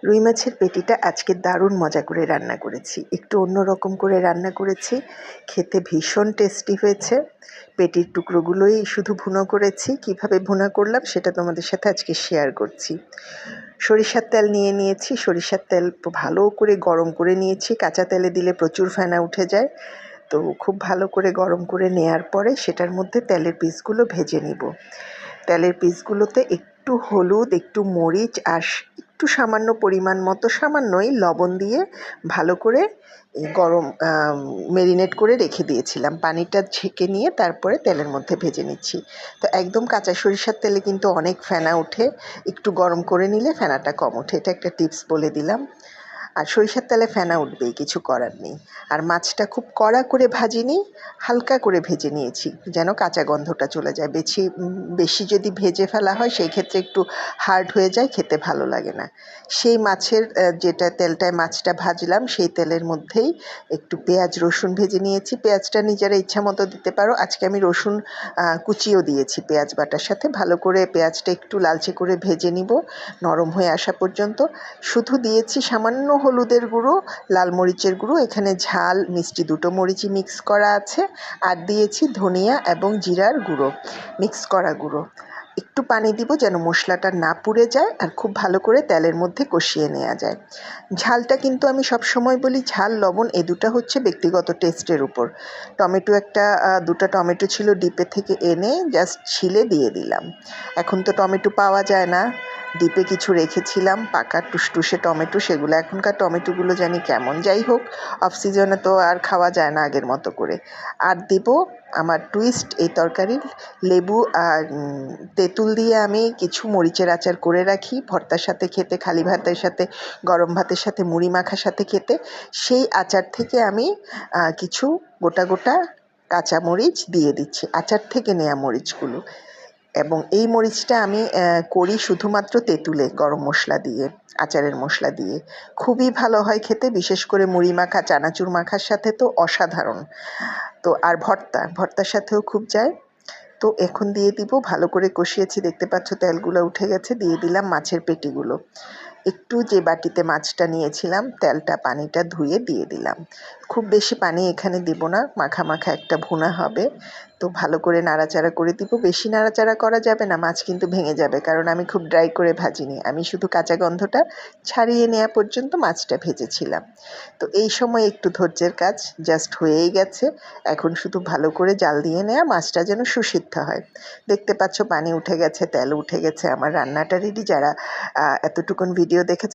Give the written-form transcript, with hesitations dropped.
রুই মাছের পেটিটা আজকে দারুণ মজা করে রান্না করেছি। একটু অন্যরকম করে রান্না করেছি, খেতে ভীষণ টেস্টি হয়েছে। পেটির টুকরোগুলোই শুধু ভুনো করেছি, কিভাবে ভুনা করলাম সেটা তোমাদের সাথে আজকে শেয়ার করছি। সরিষার তেল নিয়ে নিয়েছি, সরিষার তেল ভালো করে গরম করে নিয়েছি। কাঁচা তেলে দিলে প্রচুর ফেনা উঠে যায়, তো খুব ভালো করে গরম করে নেওয়ার পরে সেটার মধ্যে তেলের পিসগুলো ভেজে নিব। তেলের পিসগুলোতে একটু হলুদ, একটু মরিচ আর একটু সামান্য পরিমাণ মতো, সামান্যই লবণ দিয়ে ভালো করে গরম মেরিনেট করে রেখে দিয়েছিলাম। পানিটা ছেঁকে নিয়ে তারপরে তেলের মধ্যে ভেজে নিচ্ছি। তো একদম কাঁচা সরিষার তেলে কিন্তু অনেক ফেনা ওঠে, একটু গরম করে নিলে ফেনাটা কম ওঠে। এটা একটা টিপস বলে দিলাম। আর সরিষার তেলে ফেনা উঠবেই, কিছু করার নেই। আর মাছটা খুব কড়া করে ভাজিনি, হালকা করে ভেজে নিয়েছি যেন কাঁচা গন্ধটা চলে যায়। বেশি যদি ভেজে ফেলা হয় সেই ক্ষেত্রে একটু হার্ড হয়ে যায়, খেতে ভালো লাগে না। সেই মাছের যেটা তেলটায় মাছটা ভাজলাম সেই তেলের মধ্যেই একটু পেঁয়াজ রসুন ভেজে নিয়েছি। পেঁয়াজটা নিজেরা ইচ্ছা মতো দিতে পারো, আজকে আমি রসুন কুচিও দিয়েছি পেঁয়াজ বাটার সাথে। ভালো করে পেঁয়াজটা একটু লালচে করে ভেজে নিব, নরম হয়ে আসা পর্যন্ত। শুধু দিয়েছি সামান্য হলুদের গুঁড়ো, লাল মরিচের গুঁড়ো, এখানে ঝাল মিষ্টি দুটো মরিচই মিক্স করা আছে, আর দিয়েছি ধনিয়া এবং জিরার গুঁড়ো, মিক্স করা গুঁড়ো। একটু পানি দিব যেন মশলাটা না পুড়ে যায় আর খুব ভালো করে তেলের মধ্যে কষিয়ে নেওয়া যায়। ঝালটা কিন্তু আমি সব সময় বলি, ঝাল লবণ এ দুটো হচ্ছে ব্যক্তিগত টেস্টের উপর। টমেটো দুটো টমেটো ছিল ডিপে থেকে এনে জাস্ট ছিলে দিয়ে দিলাম। এখন তো টমেটো পাওয়া যায় না, ডিপে কিছু রেখেছিলাম পাকা টুসটুসে টমেটো, সেগুলো এখনকার টমেটোগুলো জানি কেমন। যাই হোক, অফ সিজনে তো আর খাওয়া যায় না আগের মতো করে। আর দেব আমার টুইস্ট এই তরকারির, লেবু আর তেঁতুল দিয়ে আমি কিছু মরিচের আচার করে রাখি, ভর্তার সাথে খেতে, খালি ভাতের সাথে, গরম ভাতের সাথে, মুড়ি মাখার সাথে খেতে। সেই আচার থেকে আমি কিছু গোটা গোটা কাঁচা মরিচ দিয়ে দিচ্ছি, আচার থেকে নেওয়া মরিচগুলো। এবং এই মরিচটা আমি করি শুধুমাত্র তেঁতুলে, গরম মশলা দিয়ে, আচারের মশলা দিয়ে। খুবই ভালো হয় খেতে, বিশেষ করে মুড়ি মাখা, চানাচুর মাখার সাথে তো অসাধারণ। তো আর ভর্তার সাথেও খুব যায়। তো এখন দিয়ে দিব, ভালো করে কষিয়েছি, দেখতে পাচ্ছ তেলগুলো উঠে গেছে। দিয়ে দিলাম মাছের পেটিগুলো। একটু যে বাটিতে মাছটা নিয়েছিলাম তেলটা পানিটা ধুয়ে দিয়ে দিলাম। খুব বেশি পানি এখানে দেব না, মাখা মাখা একটা ভুনা হবে। তো ভালো করে নাড়াচাড়া করে দিব। বেশি নাড়াচাড়া করা যাবে না, মাছ কিন্তু ভেঙে যাবে, কারণ আমি খুব ড্রাই করে ভাজিনি, আমি শুধু কাঁচা গন্ধটা ছাড়িয়ে নেওয়া পর্যন্ত মাছটা ভেজেছিলাম। তো এই সময় একটু ধৈর্যের কাজ, জাস্ট হয়েই গেছে। এখন শুধু ভালো করে জাল দিয়ে নেওয়া, মাছটা যেন সুসিদ্ধ হয়। দেখতে পাচ্ছ পানি উঠে গেছে, তেল উঠে গেছে, আমার রান্নাটা রেডি। যারা এতটুকুন ভিডিও দেখেছে